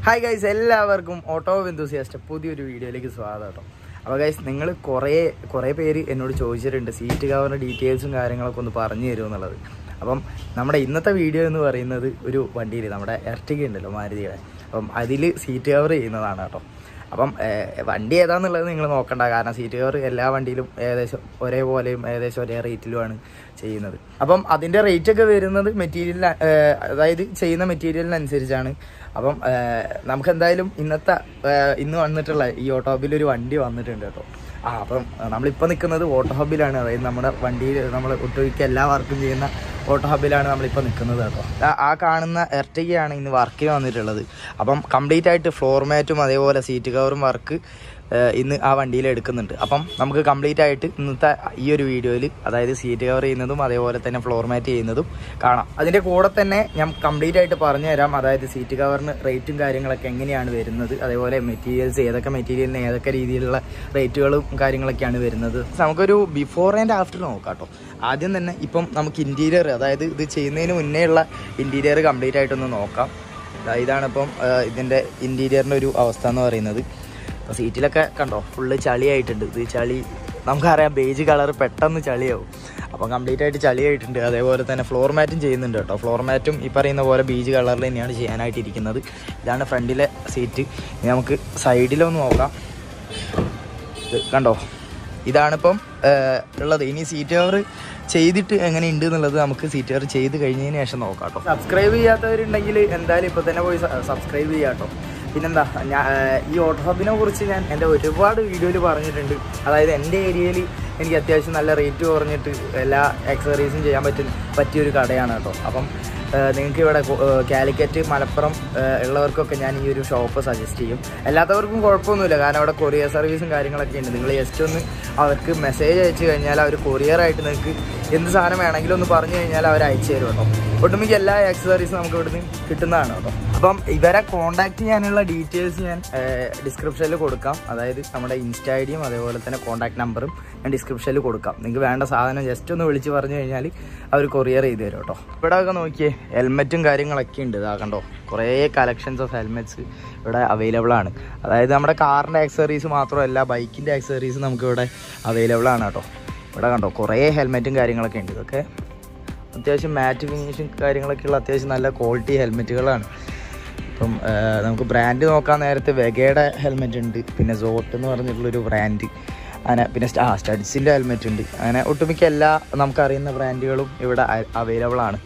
Hi guys, എല്ലാവർക്കും auto enthusiast പുതിയൊരു വീഡിയോയിലേക്ക് സ്വാഗതം കേട്ടോ. അപ്പോൾ ഗൈസ്, നിങ്ങൾ കുറേ പേര് എന്നോട് ചോദിച്ചിട്ടുണ്ട് സീറ്റ് കവറിൻ്റെ ഡീറ്റെയിൽസും കാര്യങ്ങളൊക്കെ ഒന്ന് പറഞ്ഞു തരുമോ എന്നുള്ളത്. അപ്പം നമ്മുടെ ഇന്നത്തെ വീഡിയോ എന്ന് പറയുന്നത് ഒരു വണ്ടിയിൽ നമ്മുടെ എർട്ടിഗ ഉണ്ടല്ലോ മാരുതിയുടെ, അപ്പം അതിൽ സീറ്റ് കവർ ചെയ്യുന്നതാണ് കേട്ടോ. അപ്പം വണ്ടി ഏതാണെന്നുള്ളത് നിങ്ങൾ നോക്കണ്ട, കാരണം സീറ്റ് കവർ എല്ലാ വണ്ടിയിലും ഏകദേശം ഒരേപോലെയും ഏകദേശം ഒരേ റേറ്റിലുമാണ് ചെയ്യുന്നത്. അപ്പം അതിൻ്റെ റേറ്റൊക്കെ വരുന്നത് മെറ്റീരിയലിന്, അതായത് ചെയ്യുന്ന മെറ്റീരിയലിനനുസരിച്ചാണ്. അപ്പം നമുക്ക് എന്തായാലും ഇന്ന് വന്നിട്ടുള്ള ഈ ഓട്ടോ ഹബിലൊരു വണ്ടി വന്നിട്ടുണ്ട് കേട്ടോ. അപ്പം നമ്മളിപ്പോൾ നിൽക്കുന്നത് ഓട്ടോ ഹബിലാണ്, അതായത് നമ്മുടെ വണ്ടിയിൽ നമ്മൾ ഒട്ടുമിക്ക എല്ലാ വർക്കും ചെയ്യുന്ന ഓട്ടോ ഹബിലാണ് നമ്മളിപ്പോൾ നിൽക്കുന്നത് കേട്ടോ. ആ കാണുന്ന എർട്ടിഗയാണ് ഇന്ന് വർക്കിന് വന്നിട്ടുള്ളത്. അപ്പം കംപ്ലീറ്റ് ആയിട്ട് ഫ്ലോർ മാറ്റും അതേപോലെ സീറ്റ് കവറും വർക്ക് ഇന്ന് ആ വണ്ടിയിൽ എടുക്കുന്നുണ്ട്. അപ്പം നമുക്ക് കംപ്ലീറ്റ് ആയിട്ട് ഇന്നത്തെ ഈ ഒരു വീഡിയോയിൽ, അതായത് സീറ്റ് കവർ ചെയ്യുന്നതും അതേപോലെ തന്നെ ഫ്ലോർ മാറ്റ് ചെയ്യുന്നതും കാണാം. അതിൻ്റെ കൂടെ തന്നെ ഞാൻ കംപ്ലീറ്റ് ആയിട്ട് പറഞ്ഞു തരാം, അതായത് സീറ്റ് കവറിന് റേറ്റും കാര്യങ്ങളൊക്കെ എങ്ങനെയാണ് വരുന്നത്, അതേപോലെ മെറ്റീരിയൽസ് ഏതൊക്കെ മെറ്റീരിയലിന് ഏതൊക്കെ രീതിയിലുള്ള റേറ്റുകളും കാര്യങ്ങളൊക്കെയാണ് വരുന്നത്. നമുക്കൊരു ബിഫോർ ആൻഡ് ആഫ്റ്റർ നോക്കാം കേട്ടോ. ആദ്യം തന്നെ ഇപ്പം നമുക്ക് ഇൻറ്റീരിയർ, അതായത് ഇത് ചെയ്യുന്നതിന് മുന്നേ ഉള്ള ഇൻറ്റീരിയർ കംപ്ലീറ്റ് ആയിട്ടൊന്ന് നോക്കാം. ഇതാണിപ്പം ഇതിൻ്റെ ഇൻറ്റീരിയറിൻ്റെ ഒരു അവസ്ഥ എന്ന് പറയുന്നത്. അപ്പോൾ സീറ്റിലൊക്കെ കണ്ടോ ഫുള്ള് ചളിയായിട്ടുണ്ട്. ഇത് ചളി നമുക്കറിയാം, ബേജ് കളർ പെട്ടെന്ന് ചളിയാവും. അപ്പം കംപ്ലീറ്റ് ആയിട്ട് ചളിയായിട്ടുണ്ട്. അതേപോലെ തന്നെ ഫ്ലോർ മാറ്റും ചെയ്യുന്നുണ്ട് കേട്ടോ. ഫ്ലോർ മാറ്റും ഈ പറയുന്ന പോലെ ബീജ് കളറിൽ തന്നെയാണ് ചെയ്യാനായിട്ടിരിക്കുന്നത്. ഇതാണ് ഫ്രണ്ടിലെ സീറ്റ്. ഇനി നമുക്ക് സൈഡിലൊന്ന് നോക്കാം. ഇത് കണ്ടോ, ഇതാണിപ്പം ഉള്ളത്. ഇനി സീറ്റ് കവർ ചെയ്തിട്ട് എങ്ങനെ ഉണ്ട് എന്നുള്ളത് നമുക്ക് സീറ്റ് കവർ ചെയ്ത് കഴിഞ്ഞതിന് ശേഷം നോക്കാം കേട്ടോ. സബ്സ്ക്രൈബ് ചെയ്യാത്തവരുണ്ടെങ്കിൽ എന്തായാലും ഇപ്പോൾ തന്നെ പോയി സബ്സ്ക്രൈബ് ചെയ്യാം കേട്ടോ. പിന്നെന്താ, ഈ ഓട്ടോ ഹബിനെ കുറിച്ച് ഞാൻ എൻ്റെ ഒരുപാട് വീഡിയോയിൽ പറഞ്ഞിട്ടുണ്ട്. അതായത് എൻ്റെ ഏരിയയിൽ എനിക്ക് അത്യാവശ്യം നല്ല റേറ്റ് കുറഞ്ഞിട്ട് എല്ലാ ആക്സസറീസും ചെയ്യാൻ പറ്റിയൊരു കടയാണ് കേട്ടോ. അപ്പം നിങ്ങൾക്ക് ഇവിടെ കാലിക്കറ്റ്, മലപ്പുറം ഉള്ളവർക്കൊക്കെ ഞാൻ ഈ ഒരു ഷോപ്പ് സജസ്റ്റ് ചെയ്യും. അല്ലാത്തവർക്കും കുഴപ്പമൊന്നുമില്ല, കാരണം അവിടെ കൊറിയർ സർവീസും കാര്യങ്ങളൊക്കെ ഉണ്ട്. നിങ്ങൾ ജസ്റ്റ് ഒന്ന് അവർക്ക് മെസ്സേജ് അയച്ചു കഴിഞ്ഞാൽ അവർ കൊറിയറായിട്ട് നിങ്ങൾക്ക് എന്ത് സാധനം വേണമെങ്കിലും ഒന്ന് പറഞ്ഞു കഴിഞ്ഞാൽ അവർ അയച്ചു തരും കേട്ടോ. ഒട്ടുമിക്ക എല്ലാ ആക്സസറീസും നമുക്ക് ഇവിടുന്ന് കിട്ടുന്നതാണ് കേട്ടോ. അപ്പം ഇവരെ കോൺടാക്ട് ചെയ്യാനുള്ള ഡീറ്റെയിൽസ് ഞാൻ ഡിസ്ക്രിപ്ഷനിൽ കൊടുക്കാം. അതായത് നമ്മുടെ ഇൻസ്റ്റാ ഐഡിയും അതേപോലെ തന്നെ കോൺടാക്ട് നമ്പറും ഞാൻ ഡിസ്ക്രിപ്ഷനിൽ കൊടുക്കാം. നിങ്ങൾക്ക് വേണ്ട സാധനം ജസ്റ്റ് ഒന്ന് വിളിച്ച് പറഞ്ഞു കഴിഞ്ഞാൽ അവർ കൊറിയർ ചെയ്ത് തരും കേട്ടോ. ഇവിടെ ഒക്കെ നോക്കിയേ, ഹെൽമെറ്റും കാര്യങ്ങളൊക്കെ ഉണ്ട്. ഇതാ കണ്ടോ, കുറേ കളക്ഷൻസ് ഓഫ് ഹെൽമെറ്റ്സ് ഇവിടെ അവൈലബിൾ ആണ്. അതായത് നമ്മുടെ കാറിൻ്റെ ആക്സസറീസ് മാത്രമല്ല, ബൈക്കിൻ്റെ ആക്സസറീസ് നമുക്ക് ഇവിടെ അവൈലബിൾ ആണ് കേട്ടോ. ഇവിടെ കണ്ടോ കുറേ ഹെൽമെറ്റും കാര്യങ്ങളൊക്കെ ഉണ്ട്. ഇതൊക്കെ അത്യാവശ്യം മാറ്റ് ഫിനിഷും കാര്യങ്ങളൊക്കെ ഉള്ള അത്യാവശ്യം നല്ല ക്വാളിറ്റി ഹെൽമെറ്റുകളാണ്. ഇപ്പം നമുക്ക് ബ്രാൻഡ് നോക്കാൻ നേരത്തെ വെഗയുടെ ഹെൽമെറ്റ് ഉണ്ട്, പിന്നെ സോട്ട് എന്ന് പറഞ്ഞിട്ടുള്ളൊരു ബ്രാൻഡ്, അങ്ങനെ പിന്നെ സ്റ്റഡ്സിൻ്റെ ഹെൽമെറ്റ് ഉണ്ട്. അങ്ങനെ ഒട്ടുമിക്ക എല്ലാ നമുക്കറിയുന്ന ബ്രാൻഡുകളും ഇവിടെ അവൈലബിൾ ആണ്.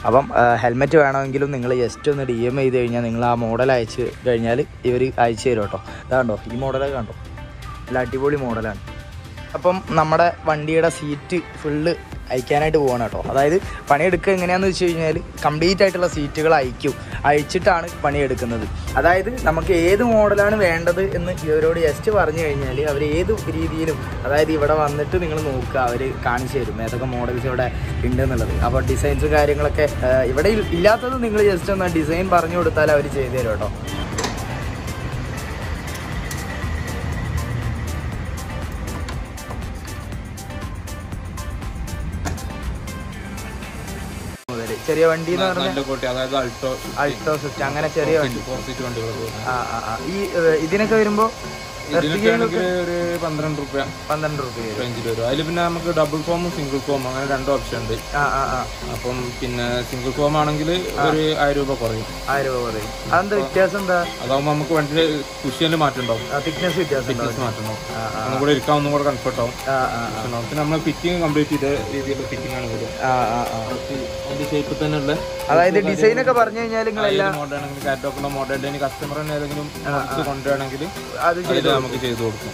അപ്പം ഹെൽമെറ്റ് വേണമെങ്കിലും നിങ്ങൾ ജസ്റ്റ് ഒന്ന് DM ചെയ്ത് കഴിഞ്ഞാൽ നിങ്ങൾ ആ മോഡൽ അയച്ച് കഴിഞ്ഞാൽ ഇവർ അയച്ചു തരും കേട്ടോ. ഇതാണ്ടോ ഈ മോഡലൊക്കെ കണ്ടോ, നല്ല അടിപൊളി മോഡലാണ്. അപ്പം നമ്മുടെ വണ്ടിയുടെ സീറ്റ് ഫുള്ള് അയക്കാനായിട്ട് പോകണം കേട്ടോ. അതായത് പണിയെടുക്കുക എങ്ങനെയാണെന്ന് വെച്ച് കഴിഞ്ഞാൽ കംപ്ലീറ്റ് ആയിട്ടുള്ള സീറ്റുകൾ അയച്ചിട്ടാണ് പണിയെടുക്കുന്നത്. അതായത് നമുക്ക് ഏത് മോഡലാണ് വേണ്ടത് എന്ന് ഇവരോട് ജസ്റ്റ് പറഞ്ഞു കഴിഞ്ഞാൽ അവർ ഏത് രീതിയിലും, അതായത് ഇവിടെ വന്നിട്ട് നിങ്ങൾ നോക്കുക, അവർ കാണിച്ചു തരും ഏതൊക്കെ മോഡൽസ് ഇവിടെ ഉണ്ട് എന്നുള്ളത്. അപ്പോൾ ഡിസൈൻസും കാര്യങ്ങളൊക്കെ ഇവിടെ ഇല്ലാത്തത് നിങ്ങൾ ജസ്റ്റ് ഒന്ന് ഡിസൈൻ പറഞ്ഞു കൊടുത്താൽ അവർ ചെയ്തു തരും കേട്ടോ. ചെറിയ വണ്ടി എന്ന് പറഞ്ഞാൽ അൾട്ടോ സ്വിഫ്റ്റ്, അങ്ങനെ ചെറിയ വണ്ടി. ഈ ഇതിനൊക്കെ വരുമ്പോ ഒരു 12 രൂപ റേഞ്ചിൽ വരും. അതിൽ പിന്നെ നമുക്ക് ഡബിൾ ഫോമും സിംഗിൾ ഫോമും അങ്ങനെ 2 ഓപ്ഷൻ ഉണ്ട്. അപ്പം പിന്നെ സിംഗിൾ ഫോം ആണെങ്കിൽ ഒരു 1000 രൂപ കുറയും. 1000 രൂപ കുറയും. അതെന്താ വ്യത്യാസം എന്താ? അതാവുമ്പോൾ നമുക്ക് വണ്ടിയുടെ കുഷ്യനിൽ മാറ്റം ഉണ്ടാവും, തിക്നെസ് മാറ്റം ഉണ്ടാവും. ഒന്നും കൂടെ ഇരിക്കാൻ ഒന്നും കൂടെ കംഫർട്ട് ആവും. പിന്നെ നമ്മൾ ഫിറ്റിംഗ് കംപ്ലീറ്റ് ചെയ്ത രീതിയിലുള്ള ഫിറ്റിംഗ് ആണ് വരും. അതിന്റെ ഷേപ്പിൽ തന്നെ ഉള്ള, അതായത് ഡിസൈൻ ഒക്കെ പറഞ്ഞു കഴിഞ്ഞാൽ മോഡലാണെങ്കിൽ കാറ്റലോഗുള്ള മോഡലിന്റെ കസ്റ്റമറിന് ഏതെങ്കിലും കൊണ്ടുവരണമെങ്കിൽ അത് നമുക്ക് ചെയ്തു കൊടുക്കും.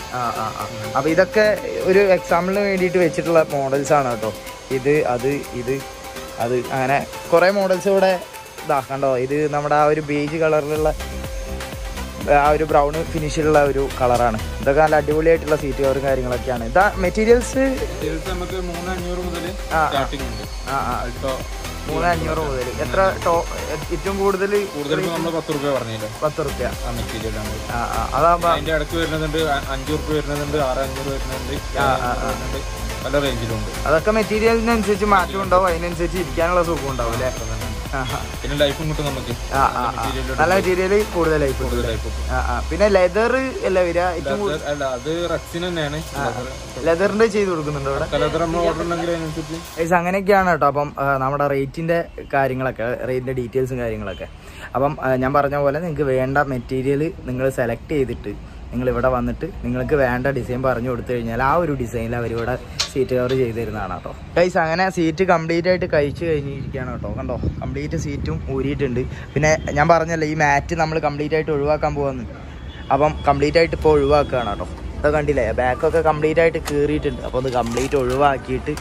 അപ്പൊ ഇതൊക്കെ ഒരു എക്സാമ്പിളിന് വേണ്ടിയിട്ട് വെച്ചിട്ടുള്ള മോഡൽസ് ആണ് കേട്ടോ. അത് അങ്ങനെ കുറെ മോഡൽസ് ഇവിടെ ഇതാക്കണ്ടോ. ഇത് നമ്മുടെ ആ ഒരു ബേജ് കളറിലുള്ള ആ ഒരു ബ്രൗൺ ഫിനിഷിലുള്ള ഒരു കളറാണ്. ഇതൊക്കെ നല്ല അടിപൊളിയായിട്ടുള്ള സീറ്റ് കവറും കാര്യങ്ങളൊക്കെയാണ്. ഇതാ മെറ്റീരിയൽസ് നമുക്ക് 3500 മുതൽ സ്റ്റാർട്ടിംഗ് ഉണ്ട്. 3500 മുതൽ. എത്ര ഏറ്റവും കൂടുതൽ നമ്മൾ 10 രൂപ പറഞ്ഞില്ലേ? 10 രൂപ മെറ്റീരിയൽ ആണ്. അതാകുമ്പോ അതിന്റെ ഇടയ്ക്ക് വരുന്നുണ്ട് 5 രൂപ വരുന്നുണ്ട്, 6500 വരുന്നുണ്ട്, പല റേഞ്ചിലുണ്ട്. അതൊക്കെ മെറ്റീരിയലിനനുസരിച്ച് മാറ്റം ഉണ്ടാവും, അതിനനുസരിച്ച് ഇരിക്കാനുള്ള സുഖം ഉണ്ടാവും അല്ലേ? പിന്നെ ലൈഫും കിട്ടും നമുക്ക്. നല്ല മെറ്റീരിയൽ കൂടുതൽ ലൈഫ്. പിന്നെ ലെതർ അല്ല വരിക? അല്ല, അത് റക്സിന് തന്നെയാണ്. ലെതറിന്റെ ചെയ്ത് കൊടുക്കുന്നുണ്ടോ ഇവിടെ? ലെതർ നമ്മൾ ഓർഡർ ഉണ്ടെങ്കിൽ അതിനനുസരിച്ച് അങ്ങനെയൊക്കെയാണ് കേട്ടോ. അപ്പം നമ്മുടെ റേറ്റിന്റെ കാര്യങ്ങളൊക്കെ, റേറ്റിന്റെ ഡീറ്റെയിൽസും കാര്യങ്ങളൊക്കെ. അപ്പം ഞാൻ പറഞ്ഞ പോലെ നിങ്ങൾക്ക് വേണ്ട മെറ്റീരിയൽ നിങ്ങൾ സെലക്ട് ചെയ്തിട്ട് നിങ്ങൾ ഇവിടെ വന്നിട്ട് നിങ്ങൾക്ക് വേണ്ട ഡിസൈൻ പറഞ്ഞു കൊടുത്തു കഴിഞ്ഞാൽ ആ ഒരു ഡിസൈനിൽ അവരിവിടെ സീറ്റ് കവർ ചെയ്ത് തരുന്നതാണ് കേട്ടോ. ഗൈസ് അങ്ങനെ സീറ്റ് കംപ്ലീറ്റ് ആയിട്ട് കഴിച്ച് കഴിഞ്ഞിരിക്കുകയാണ് കേട്ടോ. കണ്ടോ, കംപ്ലീറ്റ് സീറ്റും ഊരിയിട്ടുണ്ട്. പിന്നെ ഞാൻ പറഞ്ഞല്ലോ ഈ മാറ്റ് നമ്മൾ കംപ്ലീറ്റ് ആയിട്ട് ഒഴിവാക്കാൻ പോകുന്നു. അപ്പം കംപ്ലീറ്റ് ആയിട്ട് ഇപ്പോൾ ഒഴിവാക്കുകയാണ് കേട്ടോ. അത് കണ്ടില്ലേ, ബാക്കൊക്കെ കംപ്ലീറ്റ് ആയിട്ട് കീറിയിട്ടുണ്ട്. അപ്പോൾ അത് കംപ്ലീറ്റ് ഒഴിവാക്കിയിട്ട്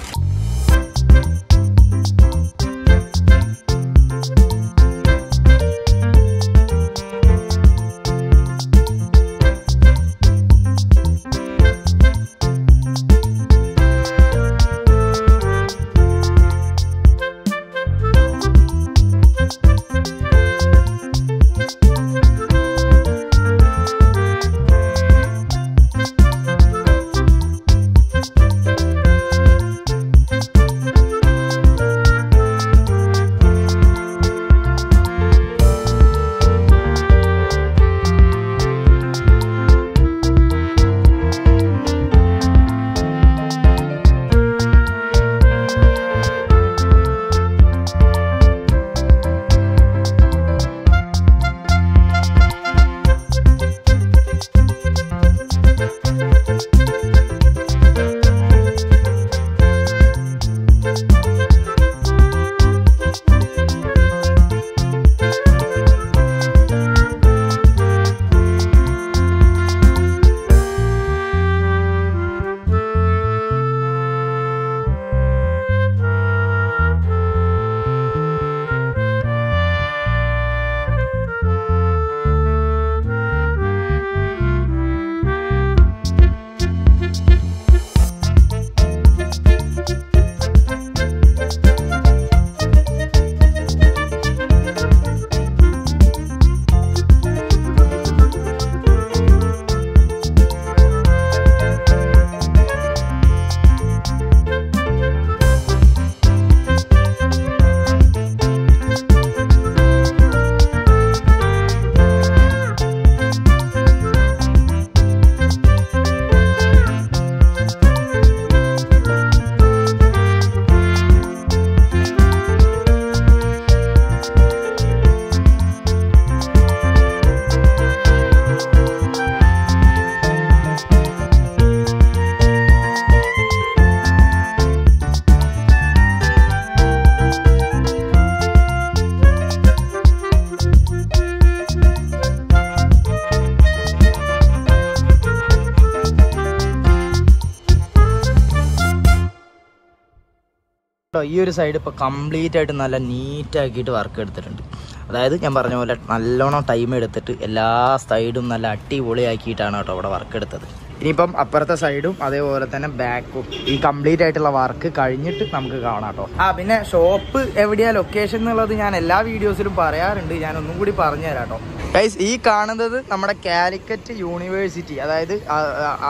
ഈ ഒരു സൈഡ് ഇപ്പോൾ കംപ്ലീറ്റ് ആയിട്ട് നല്ല നീറ്റാക്കിയിട്ട് വർക്ക് എടുത്തിട്ടുണ്ട്. അതായത് ഞാൻ പറഞ്ഞ പോലെ നല്ലോണം ടൈം എടുത്തിട്ട് എല്ലാ സൈഡും നല്ല അടിപൊളിയാക്കിയിട്ടാണ് കേട്ടോ ഇവിടെ വർക്ക് എടുത്തത്. ഇനിയിപ്പം അപ്പുറത്തെ സൈഡും അതേപോലെ തന്നെ ബാക്കും ഈ കംപ്ലീറ്റ് ആയിട്ടുള്ള വർക്ക് കഴിഞ്ഞിട്ട് നമുക്ക് കാണാം കേട്ടോ. പിന്നെ ഷോപ്പ് എവിടെയാ ലൊക്കേഷൻ എന്നുള്ളത് ഞാൻ എല്ലാ വീഡിയോസിലും പറയാറുണ്ട്. ഞാൻ ഒന്നും കൂടി പറഞ്ഞു തരാം കേട്ടോ. ഗൈസ്, ഈ കാണുന്നത് നമ്മുടെ കാലിക്കറ്റ് യൂണിവേഴ്സിറ്റി, അതായത്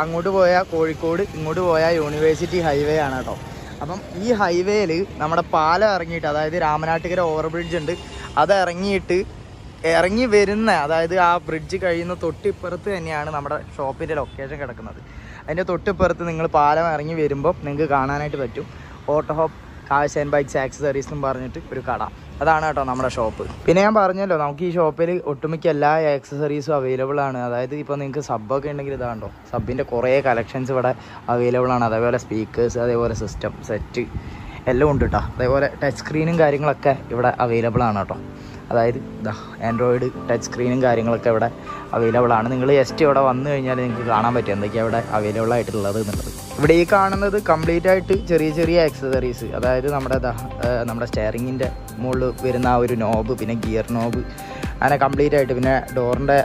അങ്ങോട്ട് പോയാൽ കോഴിക്കോട്, ഇങ്ങോട്ട് പോയാൽ യൂണിവേഴ്സിറ്റി ഹൈവേ ആണ് കേട്ടോ. അപ്പം ഈ ഹൈവേയിൽ നമ്മുടെ പാലം ഇറങ്ങിയിട്ട്, അതായത് രാമനാട്ടുകര ഓവർ ബ്രിഡ്ജ് ഉണ്ട്, അത് ഇറങ്ങി വരുന്ന, അതായത് ആ ബ്രിഡ്ജ് കഴിയുന്ന തൊട്ടിപ്പുറത്ത് തന്നെയാണ് നമ്മുടെ ഷോപ്പിൻ്റെ ലൊക്കേഷൻ കിടക്കുന്നത്. അതിൻ്റെ തൊട്ടിപ്പുറത്ത് നിങ്ങൾ പാലം ഇറങ്ങി വരുമ്പോൾ നിങ്ങൾക്ക് കാണാനായിട്ട് പറ്റും ഓട്ടോ ഹോപ്പ് കാഴ്ച ആൻഡ് ബൈക്സ് ആക്സസറീസ് എന്നും പറഞ്ഞിട്ട് ഒരു കട. അതാണ് കേട്ടോ നമ്മുടെ ഷോപ്പ്. പിന്നെ ഞാൻ പറഞ്ഞല്ലോ നമുക്ക് ഈ ഷോപ്പിൽ ഒട്ടുമിക്ക എല്ലാ ആക്സസറീസും അവൈലബിൾ ആണ്. അതായത് ഇപ്പോൾ നിങ്ങൾക്ക് സബ്ബൊക്കെ ഉണ്ടെങ്കിൽ ഇതാണ്ടോ, സബിൻ്റെ കുറേ കളക്ഷൻസ് ഇവിടെ അവൈലബിൾ ആണ്. അതേപോലെ സ്പീക്കേഴ്സ്, അതേപോലെ സിസ്റ്റം സെറ്റ് എല്ലാം ഉണ്ട് കേട്ടോ. അതേപോലെ ടച്ച് സ്ക്രീനും കാര്യങ്ങളൊക്കെ ഇവിടെ അവൈലബിൾ ആണ് കേട്ടോ. അതായത് ആൻഡ്രോയിഡ് ടച്ച് സ്ക്രീനും കാര്യങ്ങളൊക്കെ ഇവിടെ അവൈലബിൾ ആണ്. നിങ്ങൾ ജസ്റ്റ് ഇവിടെ വന്നു കഴിഞ്ഞാൽ നിങ്ങൾക്ക് കാണാൻ പറ്റും എന്തൊക്കെയാണ് ഇവിടെ അവൈലബിൾ ആയിട്ടുള്ളത് എന്നുള്ളത്. ഇവിടെ ഈ കാണുന്നത് കംപ്ലീറ്റ് ആയിട്ട് ചെറിയ ചെറിയ ആക്സസറീസ്, അതായത് നമ്മുടെ സ്റ്റെയറിങ്ങിൻ്റെ മുകളിൽ വരുന്ന ആ ഒരു നോബ്, പിന്നെ ഗിയർ നോബ്, അങ്ങനെ കംപ്ലീറ്റ് ആയിട്ട്, പിന്നെ ഡോറിൻ്റെ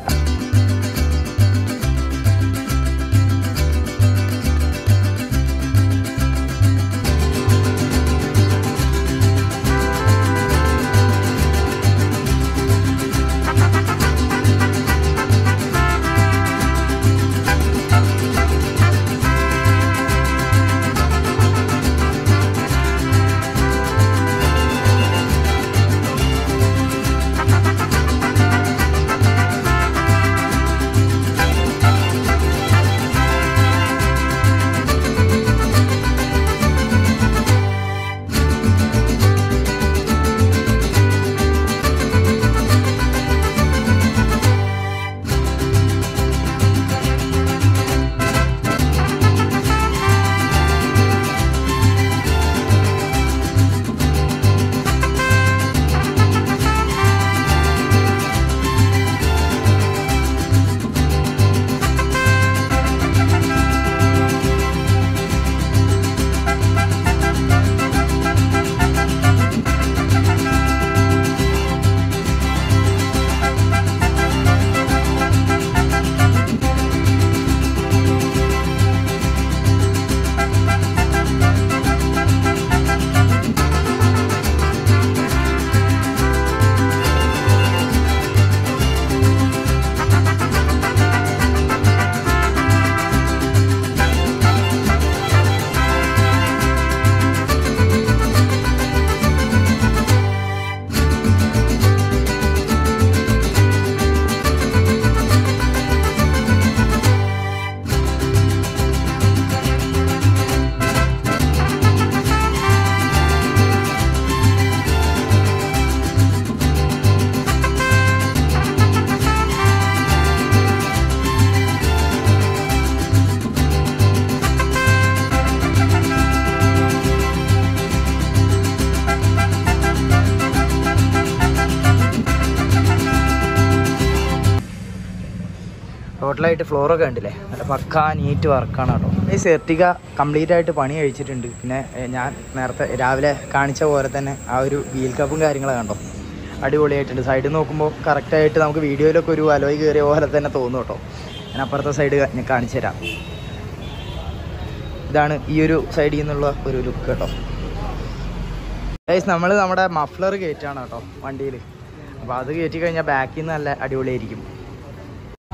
ടോട്ടലായിട്ട് ഫ്ലോറൊക്കെ ഉണ്ടല്ലേ, നല്ല പക്കാ നീറ്റ് വർക്കാണ് കേട്ടോ. ഈ സെർട്ടിക കംപ്ലീറ്റ് ആയിട്ട് പണി കഴിച്ചിട്ടുണ്ട്. പിന്നെ ഞാൻ നേരത്തെ രാവിലെ കാണിച്ച പോലെ തന്നെ ആ ഒരു വീൽ കപ്പും കാര്യങ്ങളൊക്കെ കണ്ടോ, അടിപൊളിയായിട്ടുണ്ട്. സൈഡിൽ നോക്കുമ്പോൾ കറക്റ്റായിട്ട് നമുക്ക് വീഡിയോയിലൊക്കെ ഒരു അലോയ് കയറിയ പോലെ തന്നെ തോന്നും കേട്ടോ. ഞാൻ അപ്പുറത്തെ സൈഡ് ഞാൻ കാണിച്ചു തരാം. ഇതാണ് ഈ ഒരു സൈഡിൽ നിന്നുള്ള ഒരു ലുക്ക് കേട്ടോ. ഗൈസ് നമ്മൾ നമ്മുടെ മഫ്ലർ കയറ്റാണ് കേട്ടോ വണ്ടിയിൽ. അപ്പോൾ അത് കയറ്റി കഴിഞ്ഞാൽ ബാക്കിൽ നിന്ന് നല്ല അടിപൊളിയായിരിക്കും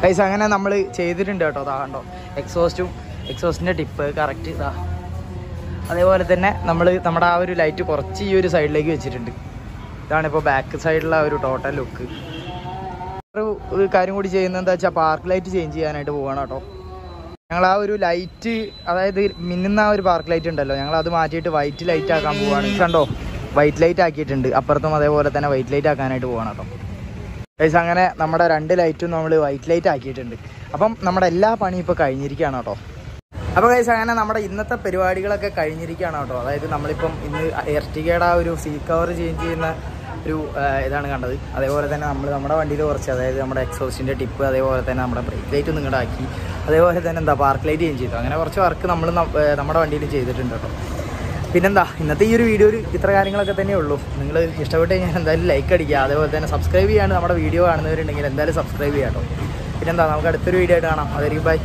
ഗൈസ്. അങ്ങനെ നമ്മൾ ചെയ്തിട്ടുണ്ട് കേട്ടോ. അതാ കണ്ടോ, എക്സോസ്റ്റിൻ്റെ ടിപ്പ് കറക്റ്റ് ഇതാ. അതേപോലെ തന്നെ നമ്മൾ നമ്മുടെ ആ ഒരു ലൈറ്റ് കുറച്ച് ഈ ഒരു സൈഡിലേക്ക് വെച്ചിട്ടുണ്ട്. ഇതാണിപ്പോൾ ബാക്ക് സൈഡിലുള്ള ഒരു ടോട്ടൽ ലുക്ക്. ഒരു കാര്യം കൂടി ചെയ്യുന്നത് എന്താ വെച്ചാൽ പാർക്ക് ലൈറ്റ് ചേഞ്ച് ചെയ്യാനായിട്ട് പോവുകയാണ് കേട്ടോ. ഞങ്ങൾ ആ ഒരു ലൈറ്റ്, അതായത് മിന്നുന്ന ആ ഒരു പാർക്ക് ലൈറ്റ് ഉണ്ടല്ലോ, ഞങ്ങൾ അത് മാറ്റിയിട്ട് വൈറ്റ് ലൈറ്റ് ആക്കാൻ പോവുകയാണ്. കണ്ടോ, വൈറ്റ് ലൈറ്റ് ആക്കിയിട്ടുണ്ട്. അപ്പുറത്തും അതേപോലെ തന്നെ വൈറ്റ് ലൈറ്റ് ആക്കാനായിട്ട് പോവാണ് കേട്ടോ ഗൈസ്. അങ്ങനെ നമ്മുടെ 2 ലൈറ്റും നമ്മൾ വൈറ്റ് ലൈറ്റ് ആക്കിയിട്ടുണ്ട്. അപ്പം നമ്മുടെ എല്ലാ പണിയും ഇപ്പോൾ കഴിഞ്ഞിരിക്കുകയാണ് കേട്ടോ. അപ്പോൾ ഗൈസ് അങ്ങനെ നമ്മുടെ ഇന്നത്തെ പരിപാടികളൊക്കെ കഴിഞ്ഞിരിക്കുകയാണ് കേട്ടോ. അതായത് നമ്മളിപ്പം ഇന്ന് എർട്ടിഗയുടെ ആ ഒരു സീറ്റ് കവർ ചേഞ്ച് ചെയ്യുന്ന ഒരു ഇതാണ് കണ്ടത്. അതേപോലെ തന്നെ നമ്മൾ നമ്മുടെ വണ്ടിയിൽ കുറച്ച്, അതായത് നമ്മുടെ എക്സോസ്റ്റിൻ്റെ ടിപ്പ്, അതേപോലെ തന്നെ നമ്മുടെ ബ്രേക്ക് ലൈറ്റ് നിങ്ങളുടെ ആക്കി, അതേപോലെ തന്നെ എന്താ പാർക്ക് ലൈറ്റ് ചേഞ്ച് ചെയ്തു. അങ്ങനെ കുറച്ച് വർക്ക് നമ്മൾ നമ്മുടെ വണ്ടിയിൽ ചെയ്തിട്ടുണ്ട് കേട്ടോ. പിന്നെന്താ, ഇന്നത്തെ ഈ ഒരു വീഡിയോയിൽ ഇത്ര കാര്യങ്ങളൊക്കെ തന്നെ ഉള്ളൂ. നിങ്ങൾ ഇഷ്ടപ്പെട്ട് കഴിഞ്ഞാൽ എന്തായാലും ലൈക്ക് അടിക്കുക. അതേപോലെ തന്നെ സബ്സ്ക്രൈബ് ചെയ്യാണ്ട് നമ്മുടെ വീഡിയോ കാണുന്നവരുണ്ടെങ്കിൽ എന്തായാലും സബ്സ്ക്രൈബ് ചെയ്യാം കേട്ടോ. പിന്നെന്താ, നമുക്ക് അടുത്തൊരു വീഡിയോ ആയിട്ട് കാണാം. അതായിരിക്കും ബൈ.